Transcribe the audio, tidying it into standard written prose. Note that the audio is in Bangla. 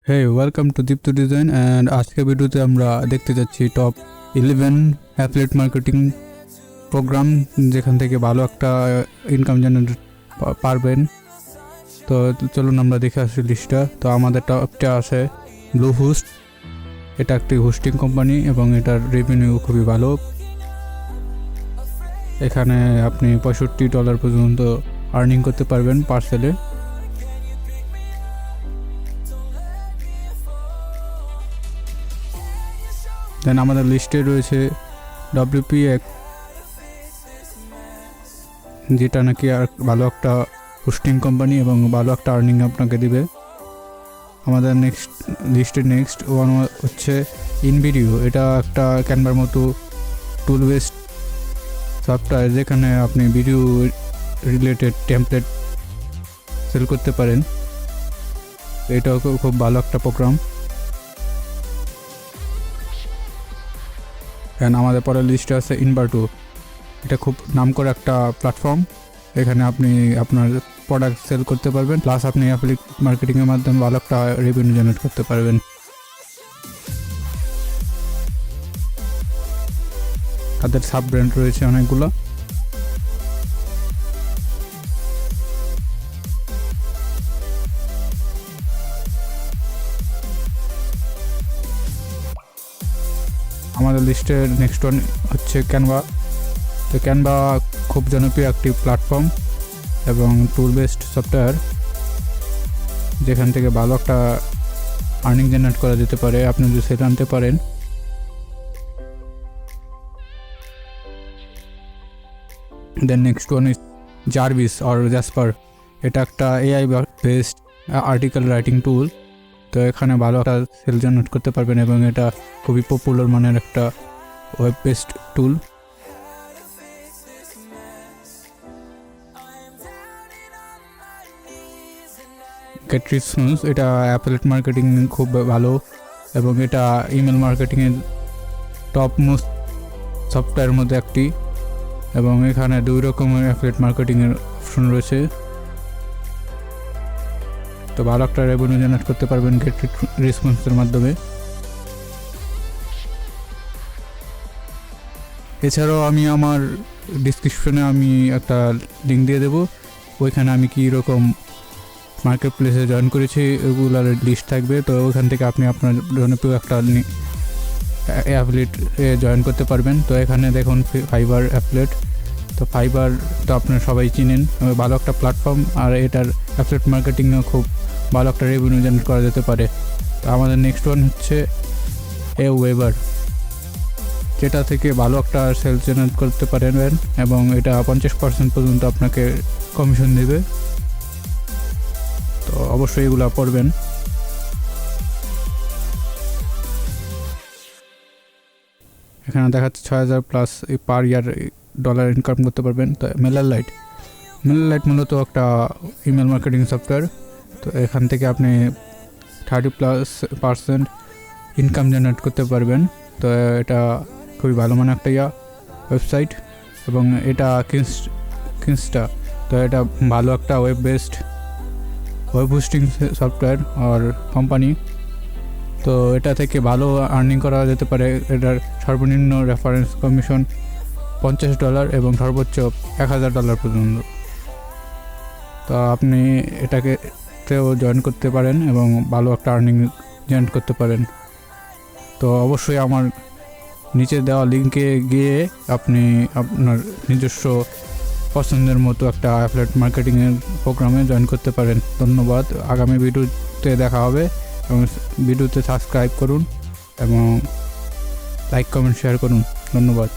Hey, welcome to Dipto Design and আজকে ভিডিওতে আমরা দেখতে যাচ্ছি টপ 11 অ্যাফিলিয়েট মার্কেটিং প্রোগ্রাম যেখান থেকে ভালো একটা ইনকাম জেনারেট পারবেন। তো চলুন আমরা দেখে আসি লিস্টটা। তো আমাদের টপটা আছে ব্লু হোস্ট। এটা একটি হোস্টিং কোম্পানি এবং এটার রেভিনিউ খুবই ভালো। এখানে আপনি $65 পর্যন্ত আর্নিং করতে পারবেন পার্সেলে। দেন আমাদের লিস্টে রয়েছে WP1, যেটা নাকি আর ভালো একটা হোস্টিং কোম্পানি এবং ভালো একটা আর্নিং আপনাকে দিবে। আমাদের নেক্সট ওয়ান হচ্ছে ইনভিডিও। এটা একটা ক্যানভার মতো টুল বেসড সফটওয়্যার যেখানে আপনি ভিডিও রিলেটেড টেমপ্লেট সেল করতে পারেন। এটাও খুব ভালো একটা প্রোগ্রাম। অ্যান্ড আমাদের পরের লিস্টে আছে ইনভার্টো। এটা খুব নামকরা একটা প্ল্যাটফর্ম। এখানে আপনি আপনার প্রোডাক্ট সেল করতে পারবেন, প্লাস আপনি অ্যাফিলিয়েট মার্কেটিংয়ের মাধ্যমে ভালো একটা রেভিনিউ জেনারেট করতে পারবেন। তাদের সাব ব্র্যান্ড রয়েছে অনেকগুলো। আমাদের লিস্টের নেক্সট ওয়ান হচ্ছে ক্যানভা। তো ক্যানভা খুব জনপ্রিয় একটি প্ল্যাটফর্ম এবং টুল বেসড সফটওয়্যার যেখান থেকে ভালো একটা আর্নিং জেনারেট করা যেতে পারে আপনি যদি সেল আনতে পারেন। Then next one is Jarvis or Jasper. এটা একটা AI based article writing tool. তো এখানে ভালো একটা সেল জেনারেট করতে পারবেন এবং এটা খুবই পপুলার মানের একটা ওয়েব বেসড টুল। গেটরিসপন্স এটা অ্যাফিলিয়েট মার্কেটিং খুব ভালো এবং এটা ইমেল মার্কেটিংয়ের টপ মোস্ট সফটওয়্যারের মধ্যে একটি, এবং এখানে 2 রকমের অ্যাফিলিয়েট মার্কেটিংয়ের অপশন রয়েছে। তো ভালো একটা রেভিনিউ জেনারেট করতে পারবেন গেটরিসপন্সের মাধ্যমে। এছাড়াও আমি আমার ডিসক্রিপশনে আমি একটা লিঙ্ক দিয়ে দেবো, ওইখানে আমি কী রকম মার্কেট প্লেসে জয়েন করেছি এগুলার লিস্ট থাকবে। তো ওখান থেকে আপনি আপনার জনপ্রিয় একটা অ্যাফিলিয়েট জয়েন করতে পারবেন। তো এখানে দেখুন ফাইবার অ্যাফিলিয়েট। তো ফাইবার তো আপনারা সবাই চিনেন, ভালো একটা প্ল্যাটফর্ম আর এটার অ্যাফিলিয়েট মার্কেটিংও খুব ভালো একটা রেভিনিউ জেনারেট করা যেতে পারে। তো আমাদের নেক্সট ওয়ান হচ্ছে ওয়েবার, যেটা থেকে ভালো একটা সেলস জেনারেট করতে পারবেন এবং এটা 50% পর্যন্ত আপনাকে কমিশন দেবে। তো অবশ্যই এগুলো পড়বেন। এখানে দেখাচ্ছে 6000 প্লাস পার ইয়ার ডলার ইনকাম করতে পারবেন। তো মেলার লাইট মূলত একটা ইমেল মার্কেটিং সফটওয়্যার। তো এখান থেকে আপনি 30+% ইনকাম জেনারেট করতে পারবেন। তো এটা খুবই ভালো মানে একটা ওয়েবসাইট এবং এটা কিনস্টা। তো এটা ভালো একটা web based web hosting software আর কোম্পানি। তো এটা থেকে ভালো আর্নিং করা যেতে পারে। এটার সর্বনিম্ন রেফারেন্স কমিশন $50 এবং সর্বোচ্চ $1000 পর্যন্ত। তো আপনি এটাকেও জয়েন করতে পারেন এবং ভালো একটা আর্নিং জেনারেট করতে পারেন। তো অবশ্যই আমার নিচে দেওয়া লিঙ্কে গিয়ে আপনি আপনার নিজস্ব পছন্দের মতো একটা অ্যাফিলিয়েট মার্কেটিংয়ের প্রোগ্রামে জয়েন করতে পারেন। ধন্যবাদ। আগামী ভিডিওতে দেখা হবে এবং ভিডিওতে সাবস্ক্রাইব করুন এবং লাইক কমেন্ট শেয়ার করুন। ধন্যবাদ।